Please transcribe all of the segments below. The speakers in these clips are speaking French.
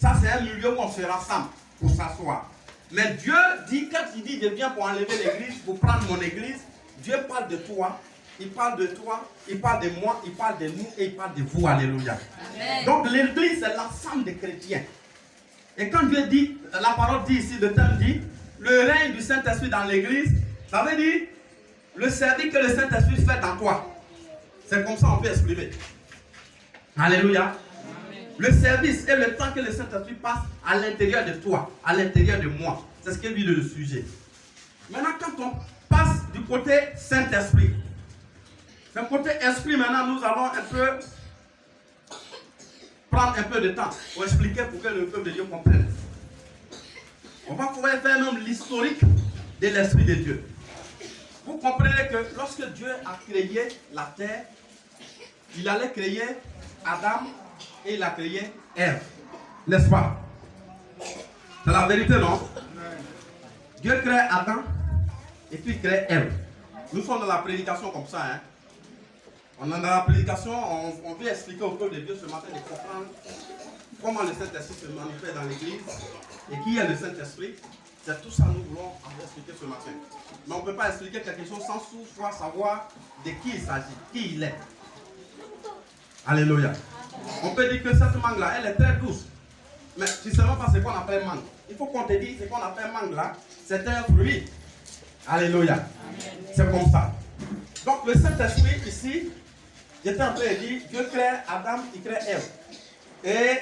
Ça, c'est un milieu où on se rassemble pour s'asseoir. Mais Dieu dit, quand il dit, je viens pour enlever l'église, pour prendre mon église, Dieu parle de toi, il parle de toi, il parle de moi, il parle de nous et il parle de vous. Alléluia. Amen. Donc l'église, c'est l'ensemble des chrétiens. Et quand Dieu dit, la parole dit ici, le thème dit, le règne du Saint-Esprit dans l'église, ça veut dire le service que le Saint-Esprit fait dans toi. C'est comme ça qu'on peut exprimer. Alléluia. Amen. Le service et le temps que le Saint-Esprit passe à l'intérieur de toi, à l'intérieur de moi. C'est ce que dit le sujet. Maintenant, quand on passe du côté Saint-Esprit, le côté esprit, maintenant, nous allons un peu prendre un peu de temps pour expliquer pour que le peuple de Dieu comprenne. On va pouvoir faire même l'historique de l'Esprit de Dieu. Vous comprenez que lorsque Dieu a créé la terre, il allait créer Adam et il a créé Ève. N'est-ce pas? C'est la vérité, non? Dieu crée Adam et puis il crée Ève. Nous sommes dans la prédication comme ça. Hein? On est dans la prédication, on veut expliquer au peuple de Dieu ce matin de comprendre comment le Saint-Esprit se manifeste dans l'église et qui est le Saint-Esprit. C'est tout ça que nous voulons expliquer ce matin. Mais on ne peut pas expliquer quelque chose sans toutefois savoir de qui il s'agit, qui il est. Alléluia. On peut dire que cette mangue-là, elle est très douce. Mais tu ne sais même pas ce qu'on appelle mangue. Il faut qu'on te dise ce qu'on appelle mangue là, c'est un fruit. Alléluia. C'est comme ça. Donc le Saint-Esprit ici, j'étais en train de dire, Dieu crée Adam, il crée Ève. Et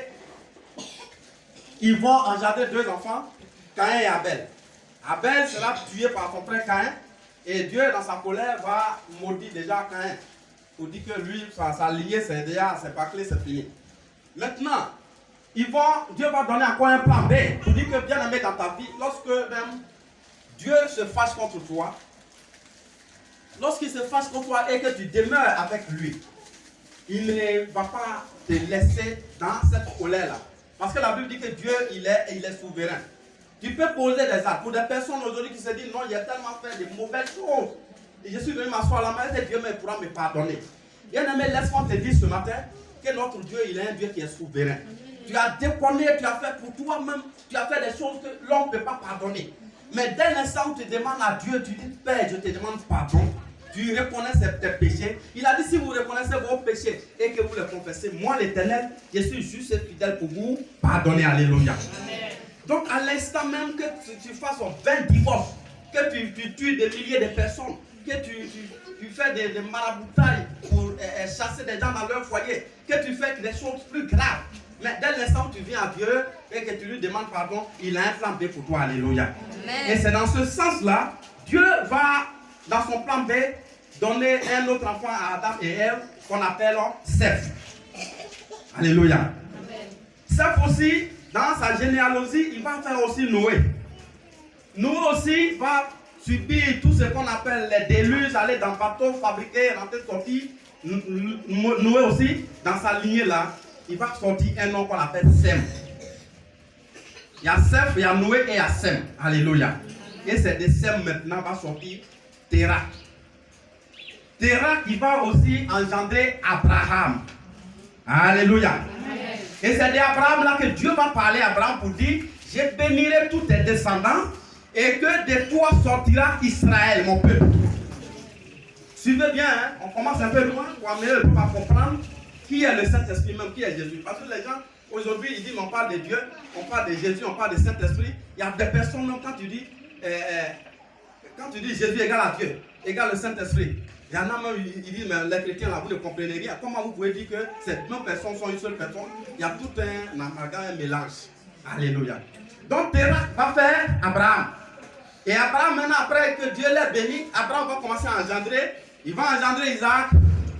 ils vont engendrer deux enfants, Caïn et Abel. Abel sera tué par son frère Caïn. Et Dieu, dans sa colère, va maudire déjà Caïn. Pour dire que lui, sa lignée, c'est déjà, c'est pas clé, c'est fini. Maintenant, Dieu va donner encore un plan B. Pour dire que bien aimé dans ta vie, lorsque même Dieu se fâche contre toi, lorsqu'il se fâche contre toi et que tu demeures avec lui, il ne va pas te laisser dans cette colère-là. Parce que la Bible dit que Dieu, il est souverain. Tu peux poser des actes. Pour des personnes aujourd'hui qui se disent, non, il a tellement fait de mauvaises choses. Et je suis venu m'asseoir à la main et Dieu pourra me pardonner. Bien aimé, laisse-moi te dire ce matin que notre Dieu, il est un Dieu qui est souverain. Tu as déconné, tu as fait pour toi-même, tu as fait des choses que l'homme ne peut pas pardonner. Mais dès l'instant où tu demandes à Dieu, tu dis, Père, je te demande pardon. Tu reconnais tes péchés. Il a dit, si vous reconnaissez vos péchés et que vous les confessez, moi l'Éternel, je suis juste et fidèle pour vous pardonner. Alléluia. Amen. Donc à l'instant même que tu fasses 20 divorces, que tu tues des milliers de personnes, que tu fais des maraboutailles pour chasser des gens dans leur foyer, que tu fais des choses plus graves. Mais dès l'instant où tu viens à Dieu et que tu lui demandes pardon, il a un plan B pour toi. Alléluia. Amen. Et c'est dans ce sens-là, Dieu va, dans son plan B, donner un autre enfant à Adam et Ève qu'on appelle Seth. Alléluia. Seth aussi, dans sa généalogie, il va faire aussi Noé. Noé aussi va subir tout ce qu'on appelle les déluges, aller dans le bateau, fabriquer, rentrer, sortir. Noé aussi, dans sa lignée là, il va sortir un nom qu'on appelle Sem. Il y a Seth, il y a Noé et il y a Sem. Alléluia. Et c'est de Sem maintenant va sortir Terah. Terah qui va aussi engendrer Abraham. Alléluia. Amen. Et c'est d'Abraham là que Dieu va parler à Abraham pour dire, je bénirai tous tes descendants et que de toi sortira Israël, mon peuple. Suivez bien, hein? On commence un peu loin pour amener le peuple à comprendre qui est le Saint-Esprit, même qui est Jésus. Parce que les gens, aujourd'hui, ils disent, on parle de Dieu, on parle de Jésus, on parle de Saint-Esprit. Il y a des personnes, même quand tu dis Jésus égale à Dieu, égale le Saint-Esprit, il y en a même, ils disent, mais les chrétiens là, vous ne comprenez rien. Comment vous pouvez dire que ces mêmes personnes sont une seule personne? Il y a tout un amalgame, un mélange. Alléluia. Donc Terah va faire Abraham. Et Abraham, maintenant, après que Dieu l'ait béni, Abraham va commencer à engendrer. Il va engendrer Isaac.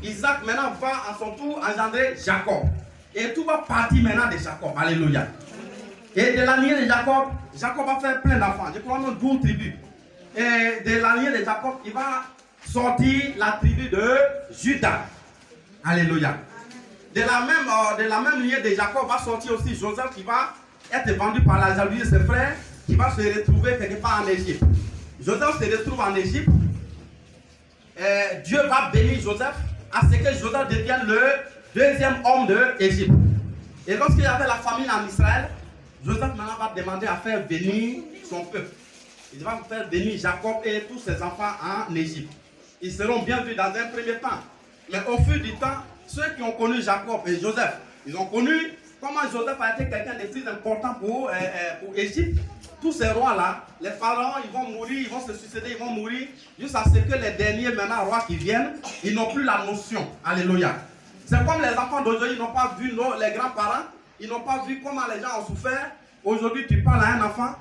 Isaac, maintenant, va à son tour engendrer Jacob. Et tout va partir maintenant de Jacob. Alléluia. Et de la lignée de Jacob, Jacob va faire plein d'enfants. Je crois même 12 tribus. Et de la lignée de Jacob, il va sortir la tribu de Juda. Alléluia. De la même lignée de Jacob va sortir aussi Joseph qui va être vendu par la jalousie de ses frères, qui va se retrouver quelque part en Égypte. Joseph se retrouve en Égypte. Dieu va bénir Joseph à ce que Joseph devienne le deuxième homme de l'Égypte. Et lorsqu'il y avait la famine en Israël, Joseph maintenant va demander à faire venir son peuple. Il va faire venir Jacob et tous ses enfants en Égypte. Ils seront bien vus dans un premier temps. Mais au fil du temps, ceux qui ont connu Jacob et Joseph, ils ont connu comment Joseph a été quelqu'un de plus important pour Égypte. Tous ces rois-là, les pharaons, ils vont mourir, ils vont se succéder, ils vont mourir, jusqu'à ce que les derniers maintenant rois qui viennent, ils n'ont plus la notion. Alléluia. C'est comme les enfants d'aujourd'hui, ils n'ont pas vu les grands-parents, ils n'ont pas vu comment les gens ont souffert. Aujourd'hui, tu parles à un enfant,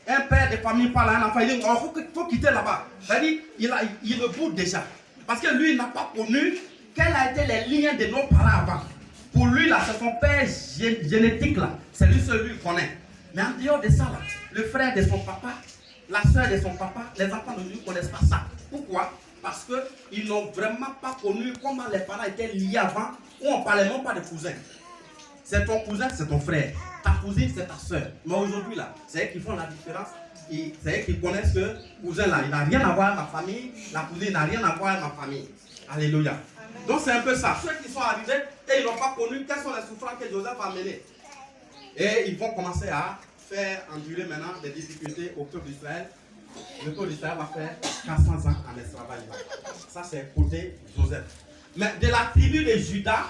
un père de famille parle à un enfant, il dit, oh, faut quitter là-bas. C'est-à-dire, il le boude déjà. Parce que lui, il n'a pas connu quels ont été les liens de nos parents avant. Pour lui, là, c'est son père génétique, là. C'est lui seul, lui, connaît. Mais en dehors de ça, là, le frère de son papa, la soeur de son papa, les enfants d'aujourd'hui ne connaissent pas ça. Pourquoi? Parce qu'ils n'ont vraiment pas connu comment les parents étaient liés avant, ou on ne parlait même pas de cousins. C'est ton cousin, c'est ton frère. Ta cousine, c'est ta soeur. Mais aujourd'hui, là, c'est eux qui font la différence. C'est eux qui connaissent que cousin, là, il n'a rien à voir avec ma famille. La cousine n'a rien à voir avec ma famille. Alléluia. Amen. Donc, c'est un peu ça. Ceux qui sont arrivés et ils n'ont pas connu quelles sont les souffrances que Joseph a menées. Et ils vont commencer à faire endurer maintenant des difficultés au peuple d'Israël. Le peuple d'Israël va faire 400 ans en esclavage. Ça, c'est côté Joseph. Mais de la tribu de Juda,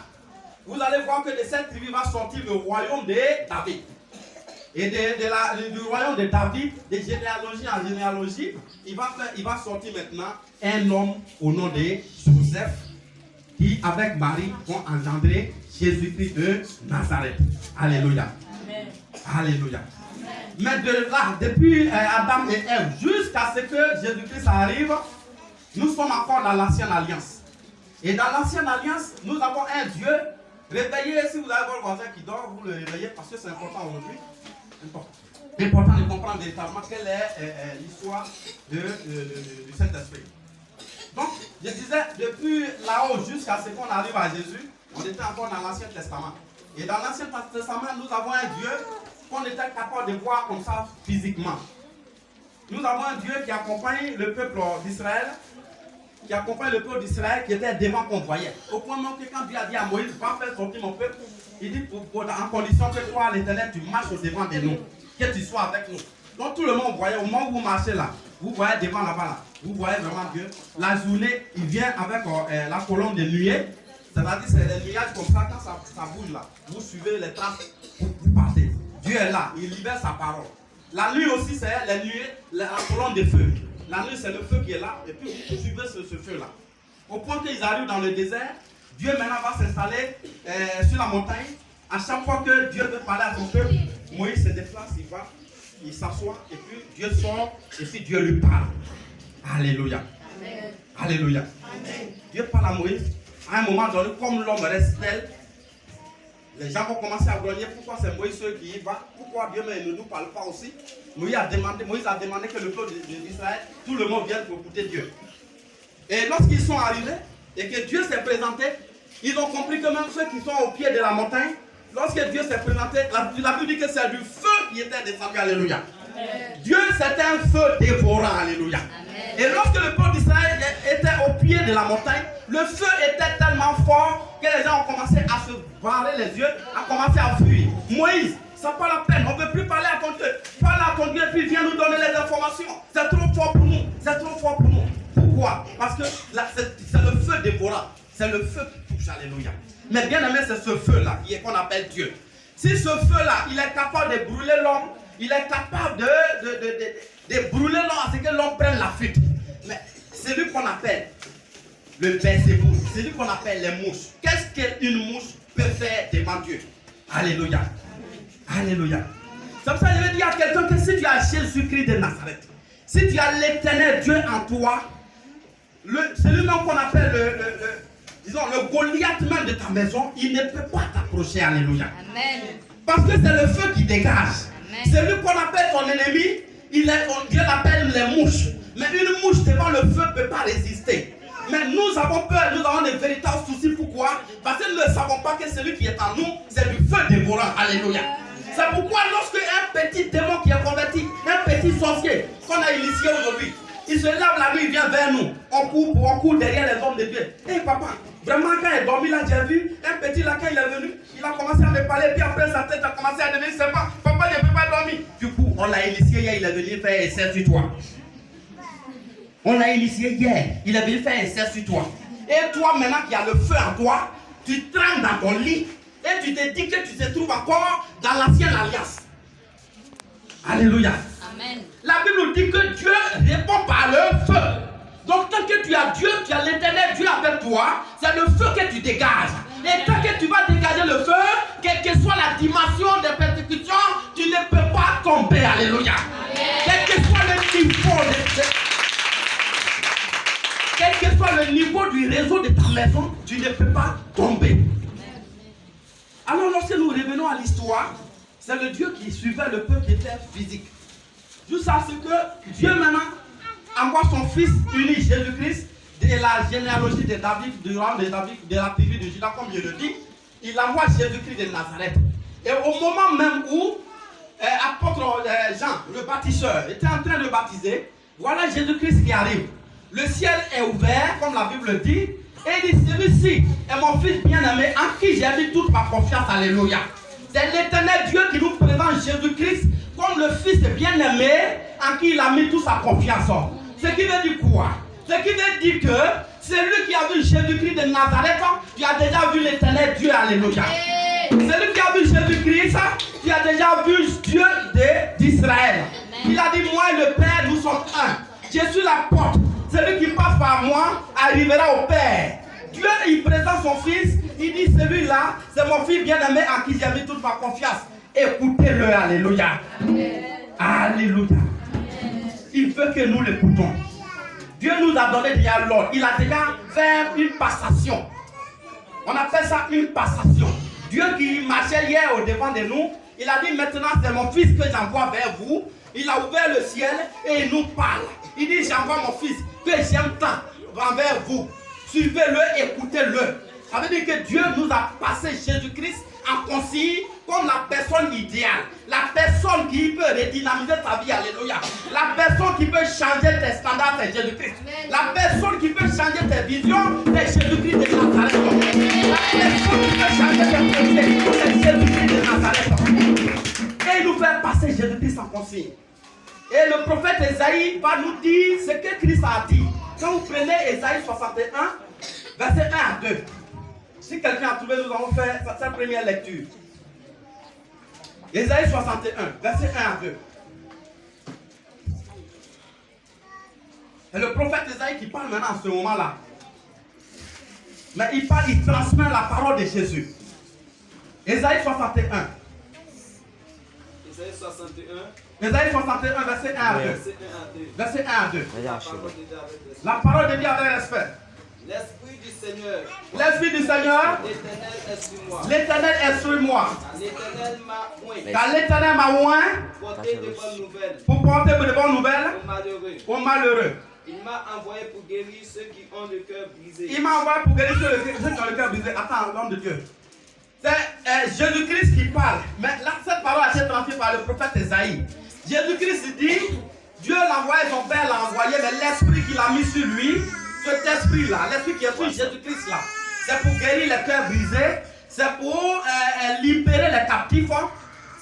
vous allez voir que de cette tribu va sortir le royaume de David. Et du royaume de David, de généalogie en généalogie, il va sortir maintenant un homme au nom de Joseph, qui avec Marie vont engendrer Jésus-Christ de Nazareth. Alléluia. Amen. Alléluia. Amen. Mais de là, depuis Adam et Ève, jusqu'à ce que Jésus-Christ arrive, nous sommes encore dans l'ancienne alliance. Et dans l'ancienne alliance, nous avons un Dieu. Réveillez, si vous avez votre voisin qui dort, vous le réveillez parce que c'est important aujourd'hui. Important de comprendre véritablement quelle est l'histoire du Saint-Esprit. Donc, je disais, depuis là-haut jusqu'à ce qu'on arrive à Jésus, on était encore dans l'Ancien Testament. Et dans l'Ancien Testament, nous avons un Dieu qu'on était capable de voir comme ça physiquement. Nous avons un Dieu qui accompagne le peuple d'Israël, qui était devant qu'on voyait. Au point même que quand Dieu a dit à Moïse, va faire sortir mon peuple, il dit en condition que toi, l'Éternel, tu marches au devant de nous, que tu sois avec nous. Donc tout le monde voyait, au moment où vous marchez là, vous voyez devant là-bas, là, vous voyez vraiment Dieu. La journée, il vient avec la colonne de nuée, c'est-à-dire c'est les nuages comme ça, quand ça bouge là, vous suivez les traces, vous partez. Dieu est là, il libère sa parole. La nuit aussi, c'est les nuées, la colonne de feu. La nuit, c'est le feu qui est là, et puis vous suivez ce feu-là. Au point qu'ils arrivent dans le désert, Dieu maintenant va s'installer sur la montagne. À chaque fois que Dieu veut parler à son peuple, Moïse se déplace, il va, il s'assoit, et puis Dieu sort, et puis Dieu lui parle. Alléluia. Amen. Alléluia. Amen. Dieu parle à Moïse. À un moment donné, comme l'homme reste tel, les gens vont commencer à grogner. Pourquoi c'est Moïse qui y va? Pourquoi Dieu ne nous parle pas aussi? Moïse a demandé que le peuple d'Israël, tout le monde vienne pour écouter Dieu. Et lorsqu'ils sont arrivés, et que Dieu s'est présenté, ils ont compris que même ceux qui sont au pied de la montagne, lorsque Dieu s'est présenté, la Bible dit que c'est du feu qui était descendu. Alléluia. Amen. Dieu, c'était un feu dévorant. Alléluia. Amen. Et lorsque le peuple d'Israël était au pied de la montagne, le feu était tellement fort que les gens ont commencé à se barrer les yeux, à commencer à fuir. Moïse, ça n'a pas la peine, on ne veut plus parler à ton Dieu. Parle à ton Dieu et puis viens nous donner les informations. C'est trop fort pour nous. C'est trop fort pour nous. Pourquoi? Parce que c'est le feu dévorant. C'est le feu qui touche. Alléluia. Mais bien aimé, c'est ce feu-là qu'on appelle Dieu. Si ce feu-là, il est capable de brûler l'homme, il est capable de brûler l'homme à ce que l'homme prenne la fuite. Mais c'est lui qu'on appelle le Belzébuth. C'est lui qu'on appelle les mouches. Qu'est-ce qu'une mouche peut faire devant Dieu? Alléluia. Alléluia. C'est pour ça que je vais dire à quelqu'un que si tu as Jésus-Christ de Nazareth, si tu as l'Éternel Dieu en toi, c'est lui-même qu'on appelle le Goliath même de ta maison, il ne peut pas t'approcher. Alléluia. Amen. Parce que c'est le feu qui dégage. Amen. C'est lui qu'on appelle ton ennemi, Dieu l'appelle les mouches. Mais une mouche devant le feu ne peut pas résister. Mais nous avons peur, nous avons des véritables soucis. Pourquoi? Parce que nous ne savons pas que celui qui est en nous, c'est du feu dévorant. Alléluia. C'est pourquoi lorsque un petit démon qui est converti, un petit sorcier qu'on a initié aujourd'hui, il se lève la nuit, il vient vers nous. On court derrière les hommes de Dieu. Hé papa, vraiment quand il est dormi là, j'ai vu un petit là, quand il est venu, il a commencé à me parler, puis après sa tête a commencé à devenir sympa. Papa, on l'a initié hier, il est venu faire essai sur toi. On l'a initié hier, il est venu faire essai sur toi. Et toi, maintenant qu'il y a le feu en toi, tu trembles dans ton lit et tu te dis que tu te trouves encore dans l'ancienne alliance. Alléluia. Amen. La Bible nous dit que Dieu répond par le feu. Donc tant que tu as Dieu, tu as l'éternel Dieu avec toi, c'est le feu que tu dégages. Et tant que tu vas dégager le feu, quelle que soit la dimension des persécutions, tu ne peux pas tomber. Alléluia. Quel que soit le niveau quel que soit le niveau du réseau de ta maison, tu ne peux pas tomber. Alors lorsque nous revenons à l'histoire, c'est le Dieu qui suivait le peuple qui était physique. Jusqu'à ce que Dieu maintenant envoie son fils unique Jésus-Christ de la généalogie de David, du rang de David, de la tribu de Juda, comme je le dis. Il envoie Jésus-Christ de Nazareth. Et au moment même où apôtre Jean, le baptiseur, était en train de baptiser, voilà Jésus-Christ qui arrive. Le ciel est ouvert, comme la Bible dit, et il dit, celui-ci est mon fils bien-aimé, en qui j'ai mis toute ma confiance. Alléluia. C'est l'éternel Dieu qui nous présente Jésus-Christ comme le fils bien-aimé, en qui il a mis toute sa confiance. Ce qui veut dire quoi? Ce qui veut dire que celui qui a vu Jésus-Christ de Nazareth, tu as déjà vu l'éternel Dieu. Alléluia. Celui qui a vu Jésus-Christ, tu as déjà vu Dieu d'Israël. Il a dit, moi et le Père, nous sommes un. Je suis la porte. Celui qui passe par moi arrivera au Père. Dieu, il présente son fils. Il dit, celui-là, c'est mon fils bien-aimé en qui j'ai mis toute ma confiance. Écoutez-le. Alléluia. Alléluia. Il veut que nous l'écoutons. Dieu nous a donné déjà l'ordre. Il a déjà fait une passation. On appelle ça une passation. Dieu qui marchait hier au devant de nous, il a dit maintenant c'est mon fils que j'envoie vers vous. Il a ouvert le ciel et il nous parle. Il dit j'envoie mon fils que j'aime tant envers vous. Suivez-le, écoutez-le. Ça veut dire que Dieu nous a passé Jésus-Christ en consigne comme la personne idéale. La personne qui peut redynamiser ta vie. Alléluia. La personne qui peut changer tes standards, c'est Jésus-Christ. La personne qui peut changer tes visions, c'est Jésus-Christ de Nazareth. La personne qui peut changer tes projets, c'est Jésus-Christ de Nazareth. Et il nous fait passer Jésus-Christ en consigne. Et le prophète Esaïe va nous dire ce que Christ a dit. Quand vous prenez Esaïe 61, verset 1 à 2. Si quelqu'un a trouvé, nous allons faire sa première lecture. Esaïe 61, verset 1 à 2. C'est le prophète Esaïe qui parle maintenant en ce moment-là. Mais il parle, il transmet la parole de Jésus. Esaïe 61. Esaïe 61. Esaïe 61, verset 1 à 2. Verset 1 à 2. La parole de Dieu avec respect. L'Esprit du Seigneur. L'Esprit du Seigneur. L'Éternel est sur moi. L'Éternel est sur moi. L'Éternel m'a oint. Car l'Éternel m'a oint pour porter de bonnes nouvelles. Pour porter de bonnes nouvelles Aux malheureux. aux malheureux. Il m'a envoyé pour guérir ceux qui ont le cœur brisé. Il m'a envoyé pour guérir ceux qui ont le cœur brisé. Attends, l'homme de Dieu. C'est Jésus-Christ qui parle. Mais là, cette parole a été transmise par le prophète Esaïe. Jésus-Christ dit, Dieu l'a envoyé, son Père l'a envoyé, mais l'Esprit qu'il a mis sur lui, cet esprit-là, l'Esprit qui est sur Jésus-Christ là, c'est pour guérir les cœurs brisés, c'est pour libérer les captifs,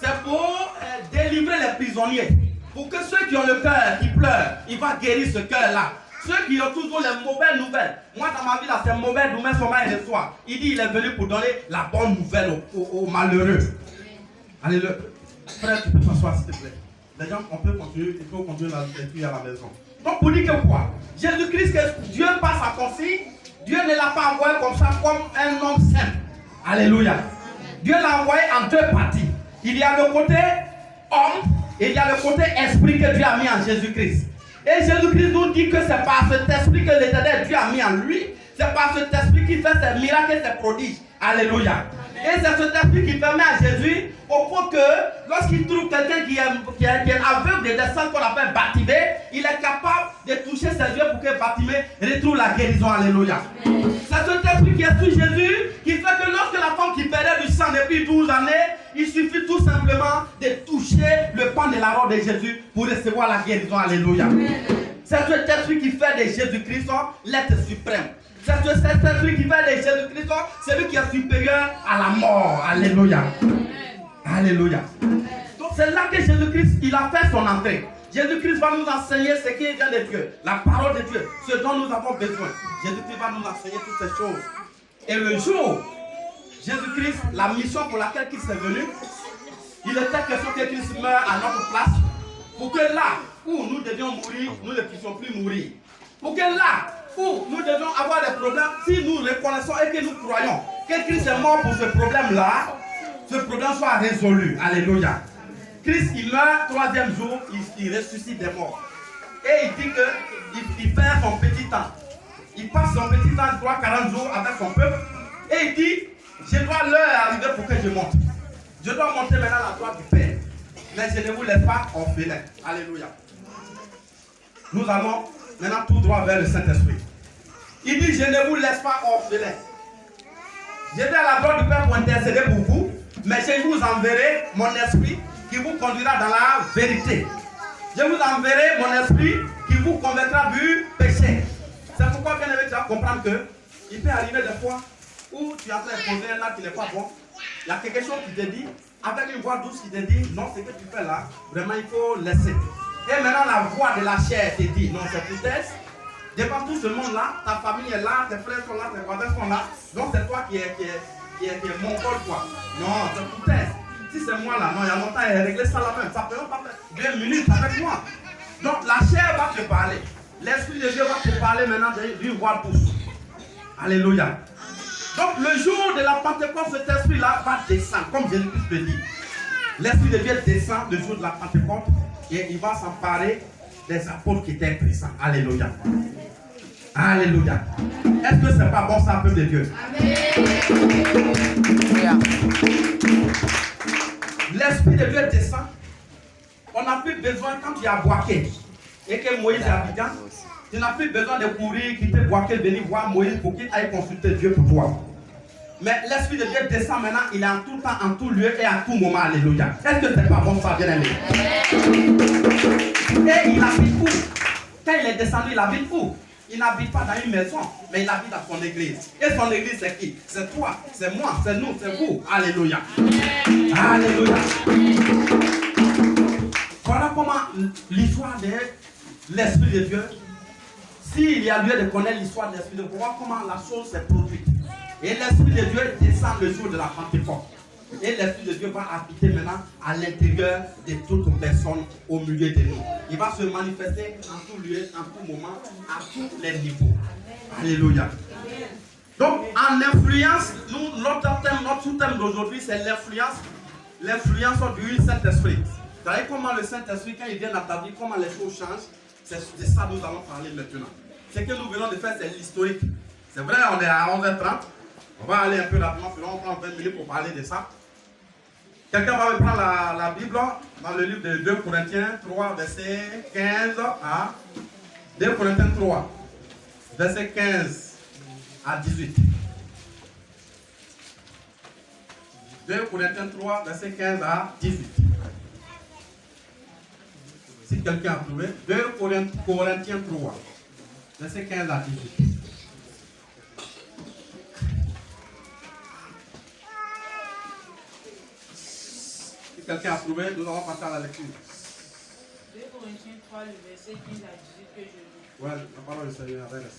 c'est pour délivrer les prisonniers. Pour que ceux qui ont le cœur, qui pleurent, il va guérir ce cœur-là. Ceux qui ont toujours les mauvaises nouvelles. Moi, dans ma vie, là, c'est mauvais nouvelles sur ma reçoit. Il dit, il est venu pour donner la bonne nouvelle aux malheureux. Alléluia. Frère, tu peux t'asseoir, s'il te plaît. Les gens, on peut continuer, il faut continuer la lecture à la maison. Donc, pour dire que quoi? Jésus-Christ, que Dieu passe à consigne, Dieu ne l'a pas envoyé comme ça, comme un homme simple. Alléluia. Dieu l'a envoyé en deux parties. Il y a le côté homme et il y a le côté esprit que Dieu a mis en Jésus-Christ. Et Jésus-Christ nous dit que c'est par cet esprit que l'Éternel Dieu a mis en lui. C'est par cet esprit qui fait ses miracles et ses prodiges. Alléluia. Et c'est cet esprit qui permet à Jésus, au point que lorsqu'il trouve quelqu'un qui est aveugle de descendre, qu'on appelle Bartimée, il est capable de toucher ses yeux pour que Bartimée retrouve la guérison. Alléluia. C'est cet esprit qui est sur Jésus qui fait que lorsque la femme qui perdait du sang depuis 12 années, il suffit tout simplement de toucher le pan de la robe de Jésus pour recevoir la guérison. Alléluia. C'est cet esprit qui fait de Jésus-Christ l'être suprême. C'est cet esprit qui fait de Jésus-Christ celui qui est supérieur à la mort. Alléluia. Alléluia. Donc c'est là que que Jésus-Christ, il a fait son entrée. Jésus-Christ va nous enseigner ce qui vient de Dieu, la parole de Dieu, ce dont nous avons besoin. Jésus-Christ va nous enseigner toutes ces choses. Et le jour, Jésus-Christ, la mission pour laquelle il est venu, il était question que Christ meure à notre place, pour que là où nous devions mourir, nous ne puissions plus mourir. Pour que là où nous devions avoir des problèmes, si nous reconnaissons et que nous croyons que Christ est mort pour ce problème-là, ce problème soit résolu. Alléluia. Christ, il meurt, troisième jour, il ressuscite des morts. Et il dit qu'il fait son petit temps. Il passe son petit temps, 40 jours avec son peuple. Et il dit, je dois l'heure arriver pour que je monte. Je dois monter maintenant à la droite du Père. Mais je ne vous laisse pas orphelin. Alléluia. Nous allons maintenant tout droit vers le Saint-Esprit. Il dit, je ne vous laisse pas orphelin. Je vais à la droite du Père pour intercéder pour vous. Mais je vous enverrai mon esprit qui vous conduira dans la vérité. Je vous enverrai mon esprit qui vous convaincra du péché. C'est pourquoi, bien aimé, tu vas comprendre que il peut arriver des fois où tu es en train de poser un acte qui n'est pas bon. Il y a quelque chose qui te dit, avec une voix douce qui te dit, non, ce que tu fais là, vraiment il faut laisser. Et maintenant la voix de la chair te dit, non, c'est tristesse. Devant tout ce monde-là, ta famille est là, tes frères sont là, tes voisins sont là. Donc c'est toi qui est mongol, quoi. Non, c'est foutaise. Si c'est moi là, non, il y a longtemps, il a réglé ça la même. Ça peut pas faire 2 minutes avec moi. Donc la chair va te parler. L'Esprit de Dieu va te parler maintenant d'une voix douce. Alléluia. Donc le jour de la Pentecôte, cet esprit-là va descendre, comme Jésus-Christ le dit. L'Esprit de Dieu descend le jour de la Pentecôte et il va s'emparer des apôtres qui étaient présents. Alléluia. Alléluia. Est-ce que c'est pas bon ça, peuple de Dieu? Amen. L'Esprit de Dieu descend. On n'a plus besoin, quand tu as boaké et que Moïse est habitant, tu n'as plus besoin de courir, quitter boaké, venir voir Moïse pour qu'il aille consulter Dieu pour toi. Mais l'Esprit de Dieu descend maintenant, il est en tout temps, en tout lieu et à tout moment. Alléluia. Est-ce que c'est pas bon ça, bien aimé? Et il habite où? Quand il est descendu, il habite où? Il n'habite pas dans une maison, mais il habite dans son église. Et son église, c'est qui? C'est toi, c'est moi, c'est nous, c'est vous. Alléluia. Alléluia. Voilà comment l'histoire de l'Esprit de Dieu, s'il y a lieu de connaître l'histoire de l'Esprit de Dieu, voir comment la chose s'est produite. Et l'Esprit de Dieu descend le jour de la Pentecôte. Et l'Esprit de Dieu va habiter maintenant à l'intérieur de toute personne au milieu de nous. Il va se manifester en tout lieu, en tout moment, à tous les niveaux. Alléluia. Donc, en influence, notre sous-thème d'aujourd'hui, c'est l'influence du Saint-Esprit. Vous savez comment le Saint-Esprit, quand il vient dans ta vie, comment les choses changent? C'est de ça que nous allons parler maintenant. Ce que nous venons de faire, c'est l'historique. C'est vrai, on est à 11h30. On va aller un peu rapidement, puis on prend 20 minutes pour parler de ça. Quelqu'un va me prendre la Bible dans le livre de 2 Corinthiens 3, verset 15 à 2 Corinthiens 3, verset 15 à 18. 2 Corinthiens 3, verset 15 à 18. Si quelqu'un a trouvé, 2 Corinthiens 3, verset 15 à 18. Quelqu'un a trouvé, nous allons passer à la lecture. 2 Corinthiens 3, le verset 15 à 18 que je lis. Oui, la parole du Seigneur avec la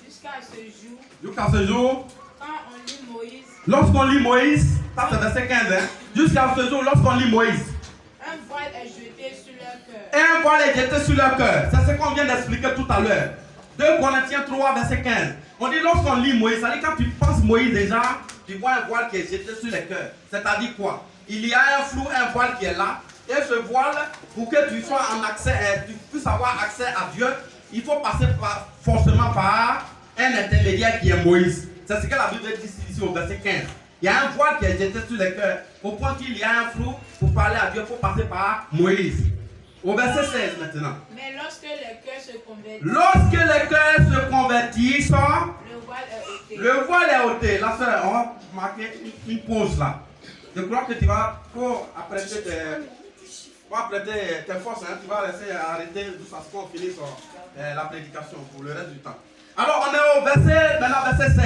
Jusqu'à ce jour, quand on lit Moïse, lorsqu'on lit Moïse, ça c'est verset 15, hein? Jusqu'à ce jour, lorsqu'on lit Moïse, un voile est jeté sur leur cœur. un voile est jeté sur leur cœur. C'est ce qu'on vient d'expliquer tout à l'heure. 2 Corinthiens 3, verset 15. On dit lorsqu'on lit Moïse, ça dit quand tu penses Moïse déjà, tu vois un voile qui est jeté sur les cœurs. C'est-à-dire quoi? Il y a un flou, un voile qui est là. Et ce voile, pour que tu sois en accès, tu puisses avoir accès à Dieu, il faut passer forcément par un intermédiaire qui est Moïse. C'est ce que la Bible dit ici au verset 15. Il y a un voile qui est jeté sur les cœurs. Au point qu'il y a un flou, pour parler à Dieu, il faut passer par Moïse. Au verset 16 maintenant. Mais lorsque les cœurs se convertissent, le voile est ôté. La soeur, on va marquer une pause là. Je crois que tu vas apprêter tes forces, hein. Tu vas laisser arrêter jusqu'à ce qu'on finisse la prédication pour le reste du temps. Alors on est au verset 16.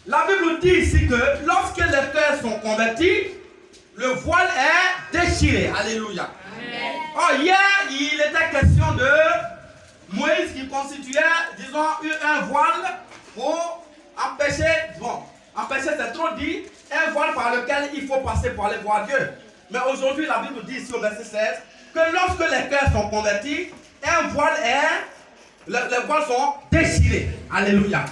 La Bible dit ici que lorsque les cœurs sont convertis, le voile est déchiré. Alléluia. Oh, hier, il était question de Moïse qui constituait, disons, un voile pour empêcher, empêcher c'est trop dit, un voile par lequel il faut passer pour aller voir Dieu. Mais aujourd'hui, la Bible dit ici au verset 16 que lorsque les cœurs sont convertis, un voile est, les voiles sont déchirés. Alléluia.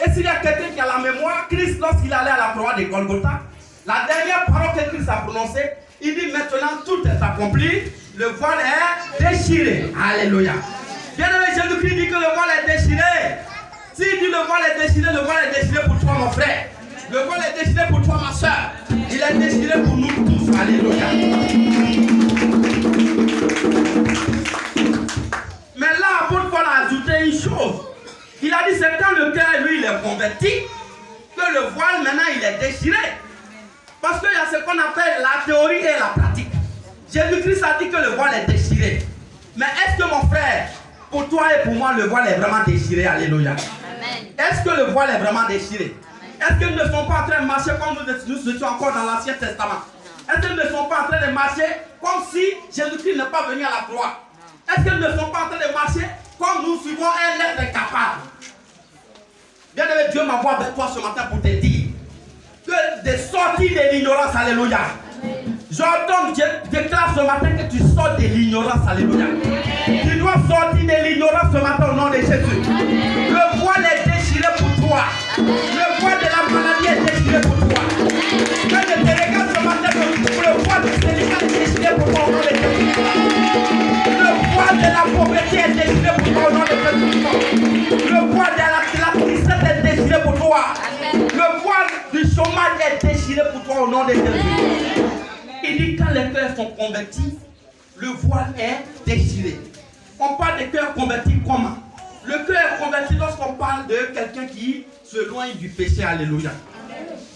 Et s'il y a quelqu'un qui a la mémoire, Christ, lorsqu'il allait à la croix de Golgotha, la dernière parole que Christ a prononcée, il dit maintenant tout est accompli, le voile est déchiré. Alléluia. Bien-aimé, Jésus-Christ dit que le voile est déchiré. S'il dit le voile est déchiré pour toi, mon frère. Le voile est déchiré pour toi, ma soeur. Il est déchiré pour nous tous. Alléluia. Mais là, l'apôtre Paul a ajouté une chose. Il a dit c'est quand le cœur, lui, il est converti, que le voile, maintenant, il est déchiré. Parce qu'il y a ce qu'on appelle la théorie et la pratique. Jésus-Christ a dit que le voile est déchiré. Mais est-ce que, mon frère, pour toi et pour moi, le voile est vraiment déchiré? Alléluia. Est-ce que le voile est vraiment déchiré? Est-ce qu'ils ne sont pas en train de marcher comme nous étions encore dans l'Ancien Testament? Est-ce qu'ils ne sont pas en train de marcher comme si Jésus-Christ n'est pas venu à la croix? Est-ce qu'ils ne sont pas en train de marcher comme nous suivons un être capable? Bien-aimé, Dieu m'envoie vers toi ce matin pour te dire que de sortir de l'ignorance, alléluia. J'ordonne, je déclare ce matin que tu sors de l'ignorance, alléluia. Tu dois sortir de l'ignorance ce matin au nom de Jésus. Le voile est déchiré pour toi. Le voile de la maladie est déchiré pour toi. Quand je te regarde ce matin, le voile de célibat est déchiré pour toi au nom de Jésus. Le voile de la pauvreté est déchiré pour toi au nom de Jésus. Le voile de la tristesse est déchiré pour toi. Le voile du chômage est déchiré pour toi au nom de Jésus. Il dit quand les cœurs sont convertis, le voile est déchiré. On parle de cœurs convertis comment? Le cœur est converti lorsqu'on parle de quelqu'un qui se loigne du péché. Alléluia.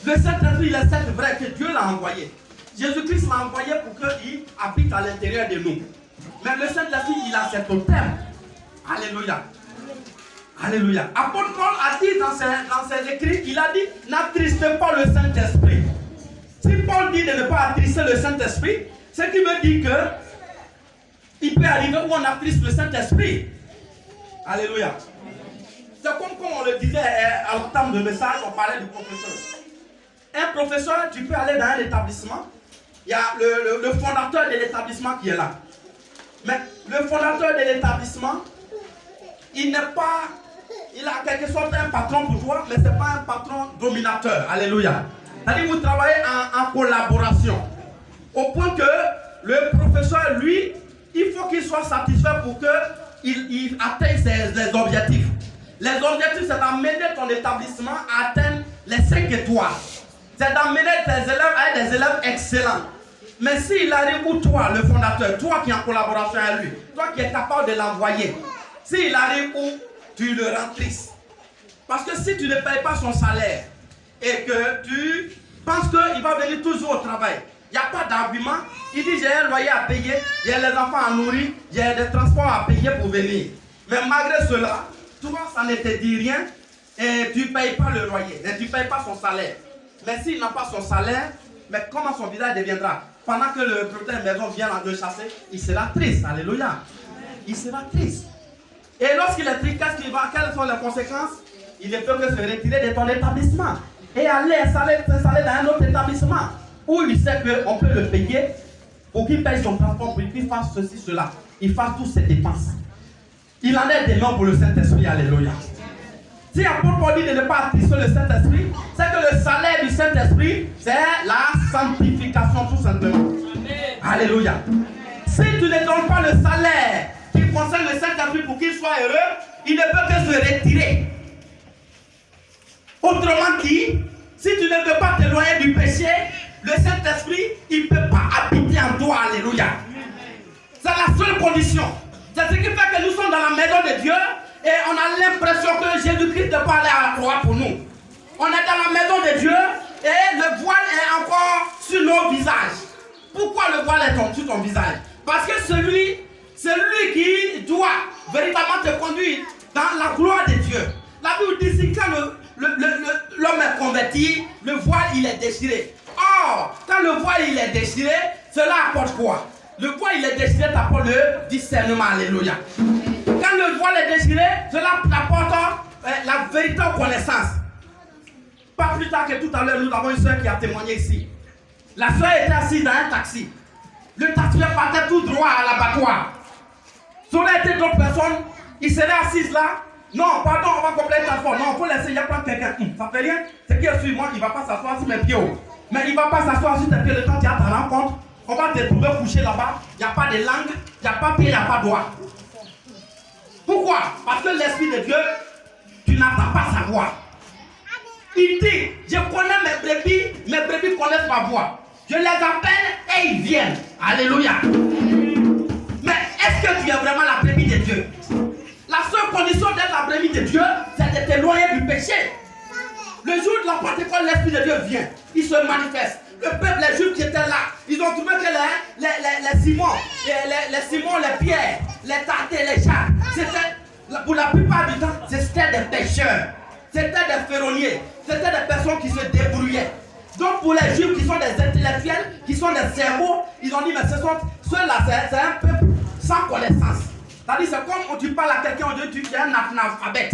Le Saint-Esprit, il est certes vrai que Dieu l'a envoyé. Jésus-Christ l'a envoyé pour qu'il habite à l'intérieur de nous. Mais le Saint-Esprit, il a cet terme. Alléluia. Alléluia. Apôtre Paul a dit dans ses écrits, il a dit, n'attristez pas le Saint-Esprit. Si Paul dit de ne pas attrister le Saint-Esprit, ce qui veut dire que il peut arriver où on attriste le Saint-Esprit. Alléluia. C'est comme on le disait à l'entame de message, on parlait du professeur. Un professeur, tu peux aller dans un établissement, il y a le fondateur de l'établissement qui est là. Mais le fondateur de l'établissement, il n'est pas, il a quelque sorte un patron pour toi, mais ce n'est pas un patron dominateur. Alléluia. C'est-à-dire vous travaillez en collaboration. Au point que le professeur, lui, il faut qu'il soit satisfait pour qu'il atteigne ses objectifs. Les objectifs, c'est d'amener ton établissement à atteindre les 5 étoiles. C'est d'amener tes élèves à être des élèves excellents. Mais s'il arrive où toi, le fondateur, toi qui es en collaboration avec lui, toi qui es capable de l'envoyer, s'il arrive où tu le rends triste. Parce que si tu ne payes pas son salaire et que tu penses qu'il va venir toujours au travail, il n'y a pas d'argument. Il dit j'ai un loyer à payer, j'ai les enfants à nourrir, j'ai des transports à payer pour venir. Mais malgré cela, toi ça ne te dit rien et tu ne payes pas le loyer, et tu ne payes pas son salaire. Mais s'il n'a pas son salaire, mais comment son visage deviendra? Pendant que le propriétaire de maison vient le chasser, il sera triste. Alléluia. Il sera triste. Et lorsqu'il est triste, quelles sont les conséquences? Il ne peut que se retirer de ton établissement et aller s'installer dans un autre établissement où il sait qu'on peut le payer pour qu'il paye son transport, pour qu'il fasse ceci, cela. Il fasse toutes ses dépenses. Il en est des mains pour le Saint-Esprit. Alléluia. Si l'apôtre Paul dit de ne pas attrister le Saint-Esprit, c'est que le salaire du Saint-Esprit, c'est la sanctification tout simplement. Amen. Alléluia. Si tu ne donnes pas le salaire qui concerne le Saint-Esprit pour qu'il soit heureux, il ne peut que se retirer. Autrement dit, si tu ne veux pas t'éloigner du péché, le Saint-Esprit, il ne peut pas habiter en toi. Alléluia. C'est la seule condition. C'est ce qui fait que nous sommes dans la maison de Dieu et on a l'impression que Jésus-Christ ne pas allé à la croix pour nous. On est dans la maison de Dieu et le voile est encore sur nos visages. Pourquoi le voile est sur ton visage? Parce que celui qui doit véritablement te conduire dans la gloire de Dieu. La Bible dit que quand l'homme est converti, le voile il est déchiré. Or, Alors, quand le voile il est déchiré, cela apporte quoi? Le voile il est déchiré, t'apporte le discernement. Alléluia. Quand le voile est déchiré, cela t'apporte la véritable connaissance. Pas plus tard que tout à l'heure, nous avons une soeur qui a témoigné ici. La soeur était assise dans un taxi. Le taxieur partait tout droit à l'abattoir. Si on a été d'autres personnes, il serait assise là. Non, pardon, on va compléter le transport. Non, il faut laisser, il y a prendre quelqu'un. Ça fait rien. C'est qui est sur moi, il ne va pas s'asseoir sur mes pieds. Mais il ne va pas s'asseoir sur tes pieds le temps que tu as ta rencontre. On va te trouver couché là-bas. Il n'y a pas de langue, il n'y a pas de pied, il n'y a pas de doigt. Pourquoi? Parce que l'Esprit de Dieu, tu n'attends pas sa voix. Il dit, je connais mes brebis connaissent ma voix. Je les appelle et ils viennent. Alléluia. Mais est-ce que tu es vraiment la brebis de Dieu? La seule condition d'être la brebis de Dieu, c'est de t'éloigner du péché. Le jour de la Pentecôte, l'Esprit de Dieu vient. Il se manifeste. Le peuple, les Juifs qui étaient là, ils ont trouvé que les Simons, les Pierre, les Tartés, les Jacques, c'était, pour la plupart du temps, c'était des pécheurs. C'était des ferronniers. C'était des personnes qui se débrouillaient. Donc pour les Juifs qui sont des intellectuels, qui sont des cerveaux, ils ont dit, mais ceux-là, c'est un peuple sans connaissance. C'est-à-dire, c'est comme quand tu parles à quelqu'un, on dit, tu es un analphabète.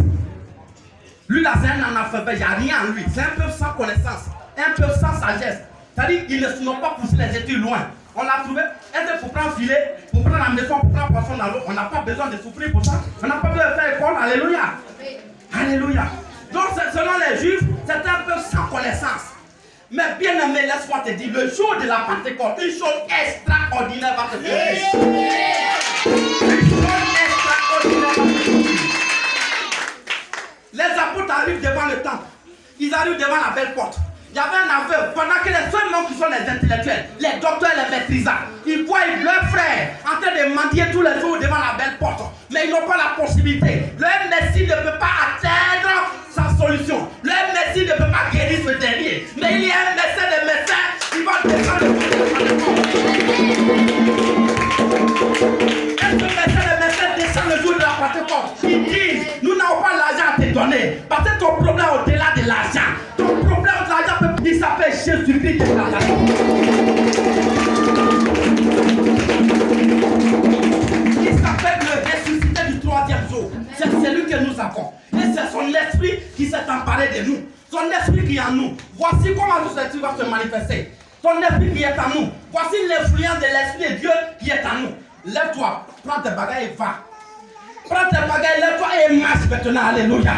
Lui là, c'est un analphabète, il n'y a rien en lui. C'est un peuple sans connaissance, un peuple sans sagesse. C'est-à-dire, ils ne sont pas poussés les études loin. On l'a trouvé, est-ce que pour prendre filet, pour prendre la maison, pour prendre poisson dans l'eau, on n'a pas besoin de souffrir pour ça. On n'a pas besoin de faire école, alléluia. Alléluia. Donc, selon les Juifs, c'est un peuple sans connaissance. Mais bien aimé, laisse-moi te dire, le jour de la Pentecôte, une chose extraordinaire va te produire. Une chose extraordinaire va te produire. Les apôtres arrivent devant le temple. Ils arrivent devant la belle porte. Il y avait un aveugle. Pendant que les seuls noms qui sont les intellectuels, les docteurs, les maîtrisants, ils voient leurs frères en train de mendier tous les jours devant la belle porte. Mais ils n'ont pas la possibilité. Leur messie ne peut pas atteindre sa solution. Leur messie ne peut pas guérir ce dernier. Mais il y a un médecin des médecins qui va descendre le est-ce que le médecin des médecins descend le jour de la Pentecôte? Ils disent, nous n'avons pas l'argent à te donner. Parce que ton problème est au-delà de l'argent. Ton problème de l'argent, il s'appelle Jésus-Christ de Nazareth. Il s'appelle le ressuscité du troisième jour. C'est celui que nous avons. Et c'est son esprit qui s'est emparé de nous. Son esprit qui est en nous. Voici comment ce esprit va se manifester. Ton esprit qui est en nous. Voici l'influence de l'esprit de Dieu qui est en nous. Lève-toi, prends tes bagages et va. Prends tes bagages, lève-toi et marche maintenant. Alléluia.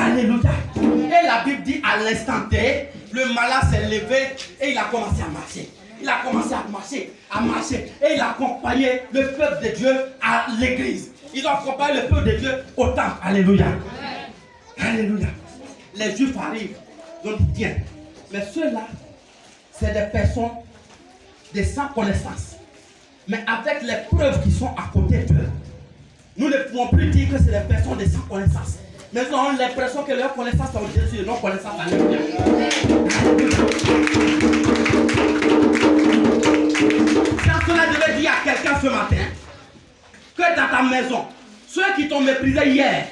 Alléluia. Et la Bible dit à l'instant T, le malade s'est levé et il a commencé à marcher. Il a commencé à marcher. Et il a accompagné le peuple de Dieu à l'église. Ils ont accompagné le peuple de Dieu au temple. Alléluia. Alléluia. Les Juifs arrivent. Ils ont dit, tiens, mais ceux-là, c'est des personnes de sans connaissance. Mais avec les preuves qui sont à côté d'eux, nous ne pouvons plus dire que c'est des personnes de sans connaissance. Mais nous avons l'impression que leur connaissance est au-dessus de nos connaissances. Alléluia. Quand cela devait dire à quelqu'un ce matin, que dans ta maison, ceux qui t'ont méprisé hier,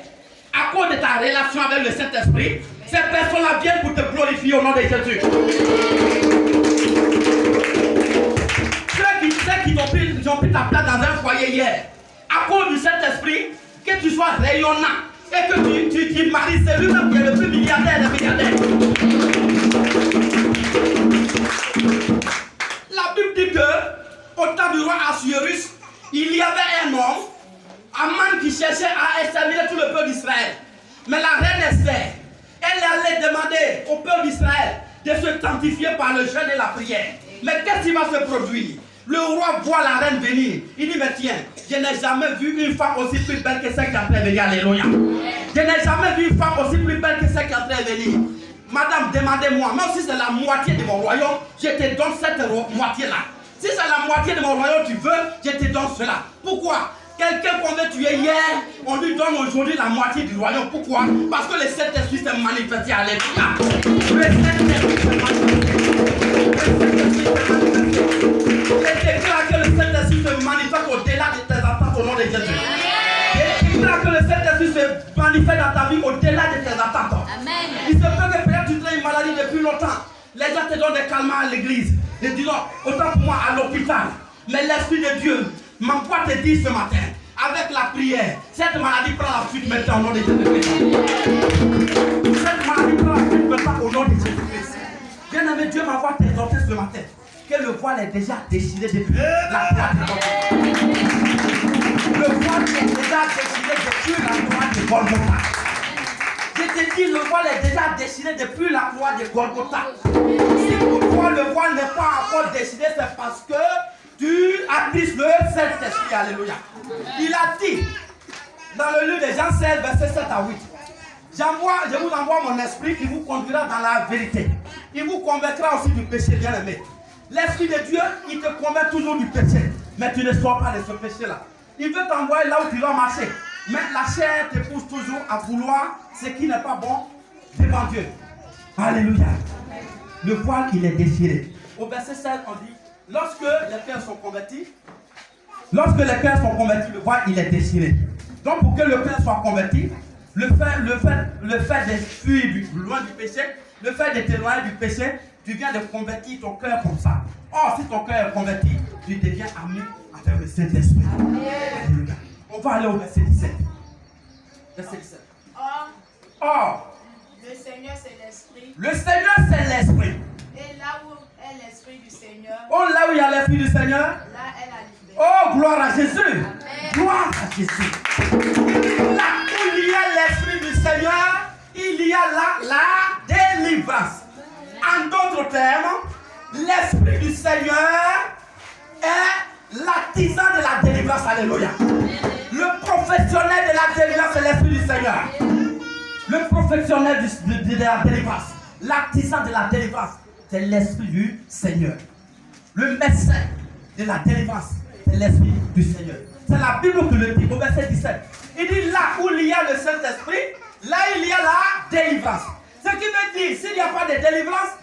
à cause de ta relation avec le Saint-Esprit, ces personnes-là viennent pour te glorifier au nom de Jésus. Ceux qui ont pris ta place dans un foyer hier, à cause du Saint-Esprit, que tu sois rayonnant et que tu maries celui-même qui est le plus milliardaire des milliardaires. La Bible dit que, au temps du roi Assuérus, il y avait un homme, Aman, qui cherchait à exterminer tout le peuple d'Israël. Mais la reine Esther, elle allait demander au peuple d'Israël de se sanctifier par le jeûne et la prière. Mais qu'est-ce qui va se produire? Le roi voit la reine venir. Il dit, mais tiens, je n'ai jamais vu une femme aussi plus belle que celle qui est en train de venir. Alléluia. Je n'ai jamais vu une femme aussi plus belle que celle qui est en train de venir. Madame, demandez-moi, même si c'est la moitié de mon royaume, je te donne cette moitié-là. Si c'est la moitié de mon royaume, tu veux, je te donne cela. Pourquoi? Quelqu'un qu'on veut tuer hier, on lui donne aujourd'hui la moitié du royaume. Pourquoi? Parce que le Saint-Esprit s'est manifesté. Alléluia. Le Saint-Esprit s'est manifesté. Je déclare que le Saint-Esprit se manifeste au-delà de tes attentes au nom de Jésus. Je déclare que le Saint-Esprit se manifeste dans ta vie au-delà de tes attentes. Amen. Il se peut que peut-être tu traînes une maladie depuis longtemps. Les gens te donne des calmants à l'église. Et dis non, autant pour moi à l'hôpital. Mais l'Esprit de Dieu m'envoie te dire ce matin, avec la prière, cette maladie prend la fuite maintenant au nom de Jésus-Christ. Cette maladie prend la fuite maintenant au nom de Jésus-Christ. Bien-aimé, Dieu m'envoie t'exhorter ce matin que le voile est déjà déchiré depuis la croix de Golgotha. Le voile est déjà déchiré depuis la croix de Golgotha. Je te dis, le voile est déjà déchiré depuis la croix de Golgotha. Si pour toi le voile n'est pas encore déchiré, c'est parce que tu attrises le Saint-Esprit. Alléluia. Il a dit dans le livre de Jean 16, verset 7 à 8. Je vous envoie mon esprit qui vous conduira dans la vérité. Il vous convaincra aussi du péché, bien aimé. L'Esprit de Dieu, il te convainc toujours du péché. Mais tu ne sors pas de ce péché-là. Il veut t'envoyer là où tu dois marcher. Mais la chair te pousse toujours à vouloir ce qui n'est pas bon devant Dieu. Alléluia. Le voile, il est déchiré. Au verset 7, on dit, lorsque les cœurs sont convertis, le voile, il est déchiré. Donc pour que le cœur soit converti, le fait de fuir loin du péché, le fait de t'éloigner du péché, tu viens de convertir ton cœur comme ça. Or, si ton cœur est converti, tu deviens amené à faire le Saint-Esprit. On va aller au verset 17. Verset 17. Or, le Seigneur c'est l'Esprit. Le Seigneur c'est l'Esprit. Et là où est l'Esprit du Seigneur, Oh, là où il y a l'Esprit du Seigneur, là est la liberté. oh, gloire à Jésus. Amen. Gloire à Jésus. Là où il y a l'Esprit du Seigneur, il y a là la délivrance. En d'autres termes, l'Esprit du Seigneur est l'artisan de la délivrance. Alléluia. Le professionnel de la délivrance, c'est l'Esprit du Seigneur. Le professionnel de la délivrance, l'artisan de la délivrance, c'est l'Esprit du Seigneur. Le médecin de la délivrance, c'est l'Esprit du Seigneur. C'est la Bible qui le dit au verset 17. Il dit là où il y a le Saint-Esprit, là il y a la délivrance. Ce qui veut dire, s'il n'y a pas de délivrance,